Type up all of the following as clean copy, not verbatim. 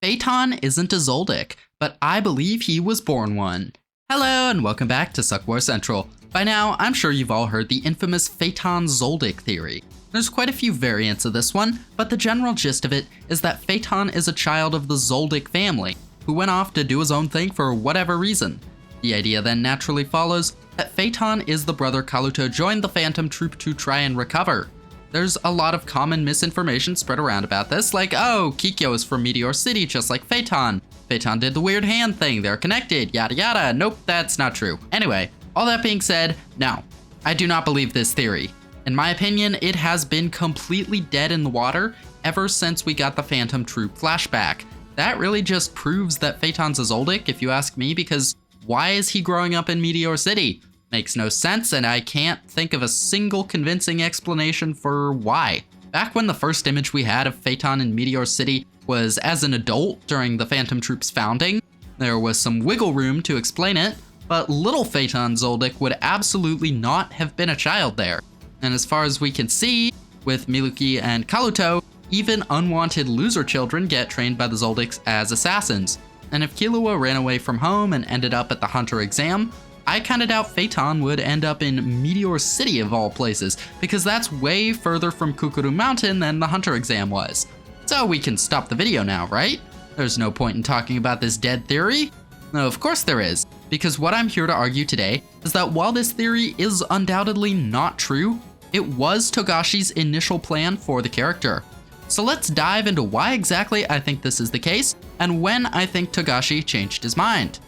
Feitan isn't a Zoldyck, but I believe he was born one. Hello and welcome back to Suck War Central. By now, I'm sure you've all heard the infamous Feitan Zoldyck theory. There's quite a few variants of this one, but the general gist of it is that Feitan is a child of the Zoldyck family, who went off to do his own thing for whatever reason. The idea then naturally follows that Feitan is the brother Kaluto joined the Phantom Troop to try and recover. There's a lot of common misinformation spread around about this, like, oh, Kikyo is from Meteor City just like Feitan. Feitan did the weird hand thing, they're connected, yada yada. Nope, that's not true. Anyway, all that being said, no, I do not believe this theory. In my opinion, it has been completely dead in the water ever since we got the Phantom Troop flashback. That really just proves that Feitan's a Zoldyck, if you ask me, because why is he growing up in Meteor City? Makes no sense, and I can't think of a single convincing explanation for why. Back when the first image we had of Feitan in Meteor City was as an adult during the Phantom Troop's founding, there was some wiggle room to explain it, but little Feitan Zoldyck would absolutely not have been a child there. And as far as we can see, with Miluki and Kaluto, even unwanted loser children get trained by the Zoldicks as assassins. And if Killua ran away from home and ended up at the Hunter exam, I kinda doubt Feitan would end up in Meteor City of all places, because that's way further from Kukuru Mountain than the Hunter exam was. So we can stop the video now, right? There's no point in talking about this dead theory. No, of course there is, because what I'm here to argue today is that while this theory is undoubtedly not true, it was Togashi's initial plan for the character. So let's dive into why exactly I think this is the case, and when I think Togashi changed his mind.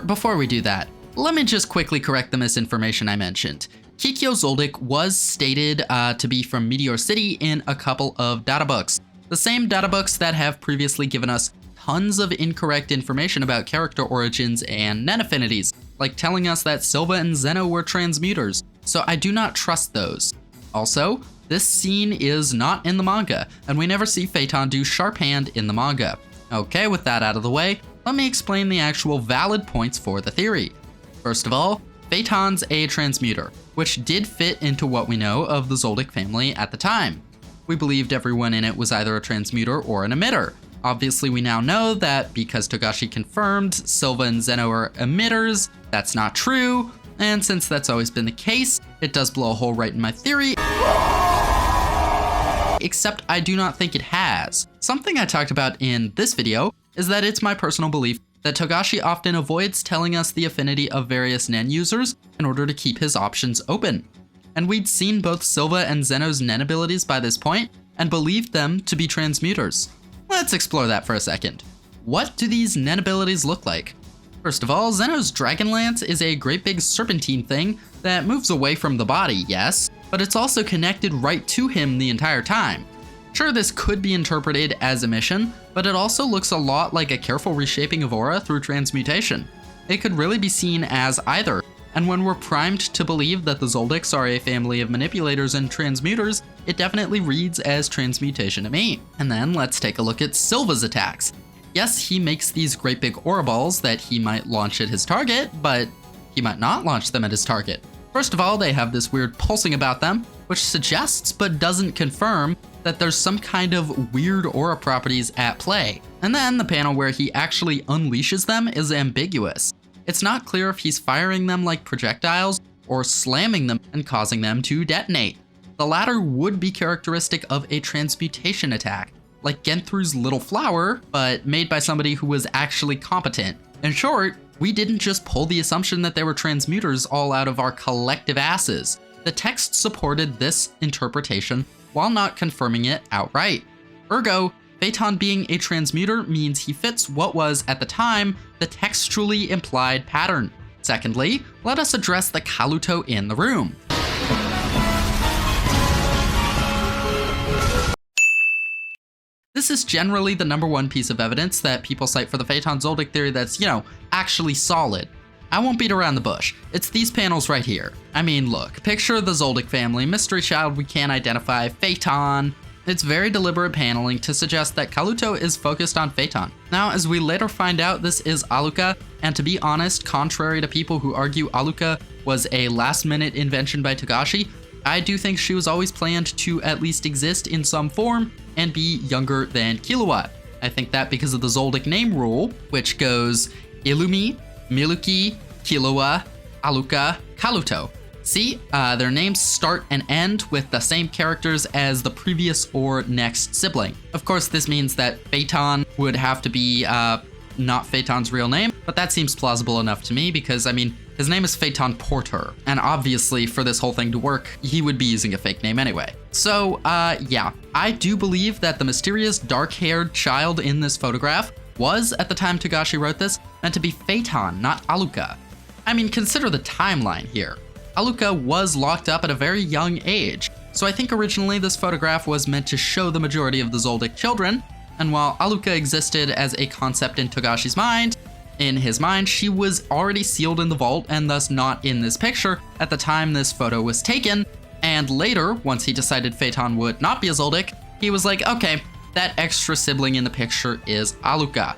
Before we do that, let me just quickly correct the misinformation I mentioned. Kikyo Zoldyck was stated to be from Meteor City in a couple of databooks. The same databooks that have previously given us tons of incorrect information about character origins and net affinities, like telling us that Silva and Zeno were transmuters, so I do not trust those. Also, this scene is not in the manga, and we never see Feitan do Sharp Hand in the manga. Okay, with that out of the way, let me explain the actual valid points for the theory. First of all, Feitan's a transmuter, which did fit into what we know of the Zoldyck family at the time. We believed everyone in it was either a transmuter or an emitter. Obviously, we now know that because Togashi confirmed Silva and Zeno are emitters, that's not true, and since that's always been the case, it does blow a hole right in my theory. Except I do not think it has. Something I talked about in this video is that it's my personal belief that Togashi often avoids telling us the affinity of various Nen users in order to keep his options open. And we'd seen both Silva and Zeno's Nen abilities by this point, and believed them to be transmuters. Let's explore that for a second. What do these Nen abilities look like? First of all, Zeno's Dragon Lance is a great big serpentine thing that moves away from the body, yes, but it's also connected right to him the entire time. Sure, this could be interpreted as emission, but it also looks a lot like a careful reshaping of aura through transmutation. It could really be seen as either, and when we're primed to believe that the Zoldicks are a family of manipulators and transmuters, it definitely reads as transmutation to me. And then let's take a look at Silva's attacks. Yes, he makes these great big aura balls that he might launch at his target, but he might not launch them at his target. First of all, they have this weird pulsing about them, which suggests but doesn't confirm that there's some kind of weird aura properties at play. And then the panel where he actually unleashes them is ambiguous. It's not clear if he's firing them like projectiles or slamming them and causing them to detonate. The latter would be characteristic of a transmutation attack, like Genthru's Little Flower, but made by somebody who was actually competent. In short, we didn't just pull the assumption that they were transmuters all out of our collective asses. The text supported this interpretation while not confirming it outright. Ergo, Feitan being a transmuter means he fits what was, at the time, the textually implied pattern. Secondly, let us address the Kaluto in the room. This is generally the #1 piece of evidence that people cite for the Feitan Zoldyck theory that's, actually solid. I won't beat around the bush. It's these panels right here. I mean, look, picture the Zoldyck family, mystery child we can't identify, Feitan. It's very deliberate paneling to suggest that Kaluto is focused on Feitan. Now, as we later find out, this is Alluka, and to be honest, contrary to people who argue Alluka was a last-minute invention by Togashi, I do think she was always planned to at least exist in some form and be younger than Killua. I think that because of the Zoldyck name rule, which goes Illumi, Miluki, Killua, Alluka, Kaluto. See, their names start and end with the same characters as the previous or next sibling. Of course, this means that Feitan would have to be not Feitan's real name, but that seems plausible enough to me because, I mean, his name is Feitan Porter, and obviously for this whole thing to work, he would be using a fake name anyway. So, yeah, I do believe that the mysterious dark-haired child in this photograph was, at the time Togashi wrote this, meant to be Feitan, not Alluka. I mean, consider the timeline here. Alluka was locked up at a very young age, so I think originally this photograph was meant to show the majority of the Zoldyck children, and while Alluka existed as a concept in Togashi's mind, in his mind, she was already sealed in the vault and thus not in this picture at the time this photo was taken, and later, once he decided Feitan would not be a Zoldyck, he was like, okay, that extra sibling in the picture is Alluka.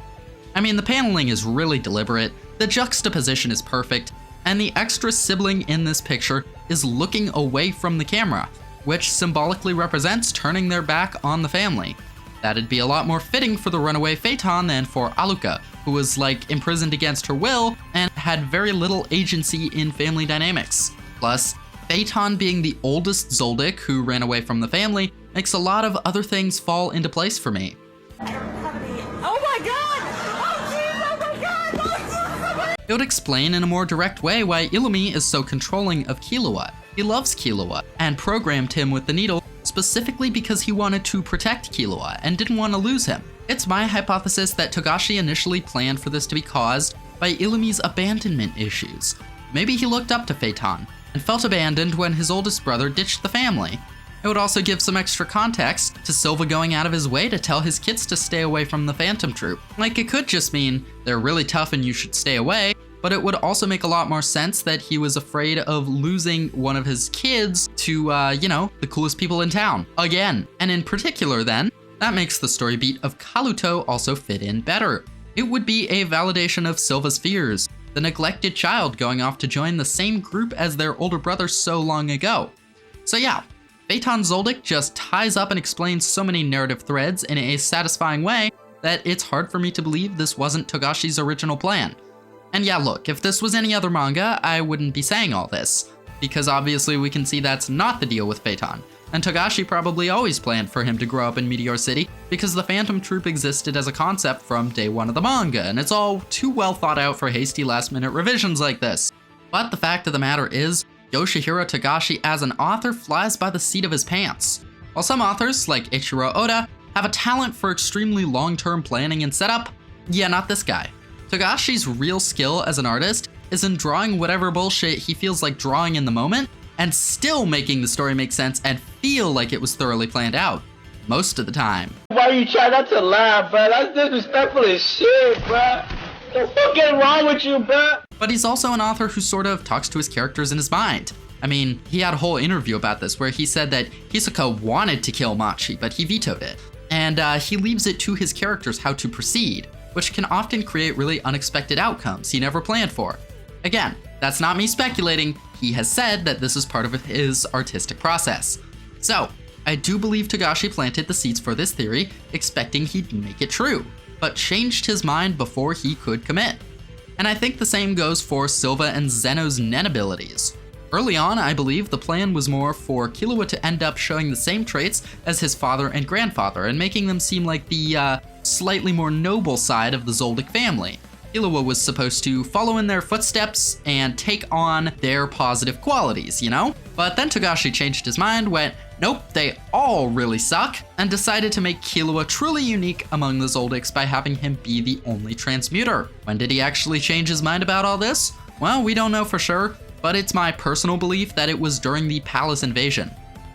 I mean, the paneling is really deliberate, the juxtaposition is perfect, and the extra sibling in this picture is looking away from the camera, which symbolically represents turning their back on the family. That'd be a lot more fitting for the runaway Feitan than for Alluka, who was like imprisoned against her will and had very little agency in family dynamics. Plus, Feitan being the oldest Zoldyck who ran away from the family makes a lot of other things fall into place for me. Oh my god! Oh jeez, oh my god! Oh, It would explain in a more direct way why Illumi is so controlling of Killua. He loves Killua and programmed him with the needle specifically because he wanted to protect Killua and didn't want to lose him. It's my hypothesis that Togashi initially planned for this to be caused by Illumi's abandonment issues. Maybe he looked up to Feitan and felt abandoned when his oldest brother ditched the family. It would also give some extra context to Silva going out of his way to tell his kids to stay away from the Phantom Troop. Like, it could just mean they're really tough and you should stay away, but it would also make a lot more sense that he was afraid of losing one of his kids to, you know, the coolest people in town. Again. And in particular then, that makes the story beat of Kaluto also fit in better. It would be a validation of Silva's fears, the neglected child going off to join the same group as their older brother so long ago. So yeah, Feitan Zoldyck just ties up and explains so many narrative threads in a satisfying way that it's hard for me to believe this wasn't Togashi's original plan. And yeah, look, if this was any other manga, I wouldn't be saying all this, because obviously we can see that's not the deal with Feitan, and Togashi probably always planned for him to grow up in Meteor City because the Phantom Troop existed as a concept from day one of the manga, and it's all too well thought out for hasty last-minute revisions like this. But the fact of the matter is, Yoshihiro Togashi as an author flies by the seat of his pants. While some authors, like Eiichiro Oda, have a talent for extremely long-term planning and setup, yeah, not this guy. Togashi's real skill as an artist is in drawing whatever bullshit he feels like drawing in the moment, and still making the story make sense and feel like it was thoroughly planned out, most of the time. Why you try not to laugh, bro? That's disrespectful as shit, bro. The fuck is wrong with you, bro? But he's also an author who sort of talks to his characters in his mind. I mean, he had a whole interview about this where he said that Hisoka wanted to kill Machi, but he vetoed it. And he leaves it to his characters how to proceed, which can often create really unexpected outcomes he never planned for. Again, that's not me speculating. He has said that this is part of his artistic process. So, I do believe Togashi planted the seeds for this theory, expecting he'd make it true, but changed his mind before he could commit. And I think the same goes for Silva and Zeno's Nen abilities. Early on, I believe the plan was more for Killua to end up showing the same traits as his father and grandfather, and making them seem like the slightly more noble side of the Zoldyck family. Killua was supposed to follow in their footsteps and take on their positive qualities, you know? But then Togashi changed his mind, went, nope, they all really suck, and decided to make Killua truly unique among the Zoldicks by having him be the only transmuter. When did he actually change his mind about all this? Well, we don't know for sure, but it's my personal belief that it was during the Palace invasion.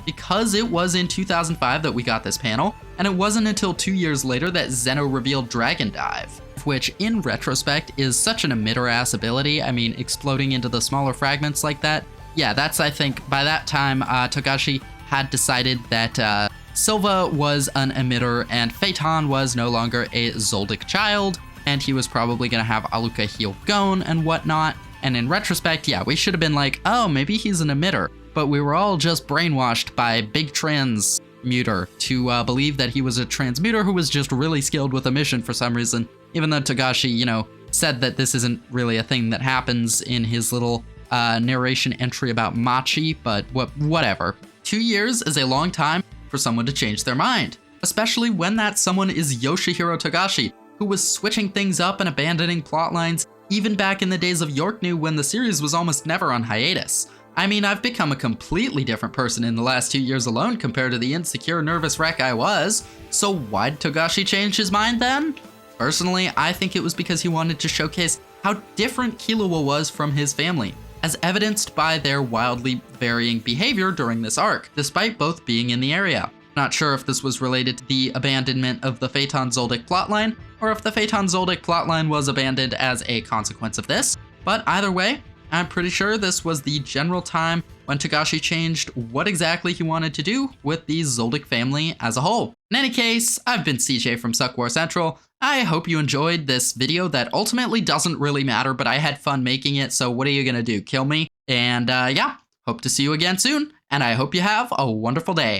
Because it was in 2005 that we got this panel, and it wasn't until 2 years later that Zeno revealed Dragon Dive, which in retrospect is such an emitter-ass ability. I mean, exploding into the smaller fragments like that. Yeah, that's, I think, by that time, Togashi had decided that Silva was an emitter and Feitan was no longer a Zoldyck child, and he was probably gonna have Alluka heal Gon and whatnot. And in retrospect, yeah, we should have been like, oh, maybe he's an emitter, but we were all just brainwashed by big trends, transmuter to believe that he was a transmuter who was just really skilled with a mission for some reason, even though Togashi, said that this isn't really a thing that happens in his little narration entry about Machi, but whatever. 2 years is a long time for someone to change their mind, especially when that someone is Yoshihiro Togashi, who was switching things up and abandoning plotlines even back in the days of York New when the series was almost never on hiatus. I mean, I've become a completely different person in the last 2 years alone compared to the insecure, nervous wreck I was, so why'd Togashi change his mind then? Personally, I think it was because he wanted to showcase how different Killua was from his family, as evidenced by their wildly varying behavior during this arc, despite both being in the area. Not sure if this was related to the abandonment of the Feitan Zoldyck plotline, or if the Feitan Zoldyck plotline was abandoned as a consequence of this, but either way, I'm pretty sure this was the general time when Togashi changed what exactly he wanted to do with the Zoldyck family as a whole. In any case, I've been CJ from Suck War Central. I hope you enjoyed this video that ultimately doesn't really matter, but I had fun making it, so what are you gonna do, kill me? And yeah, hope to see you again soon, and I hope you have a wonderful day.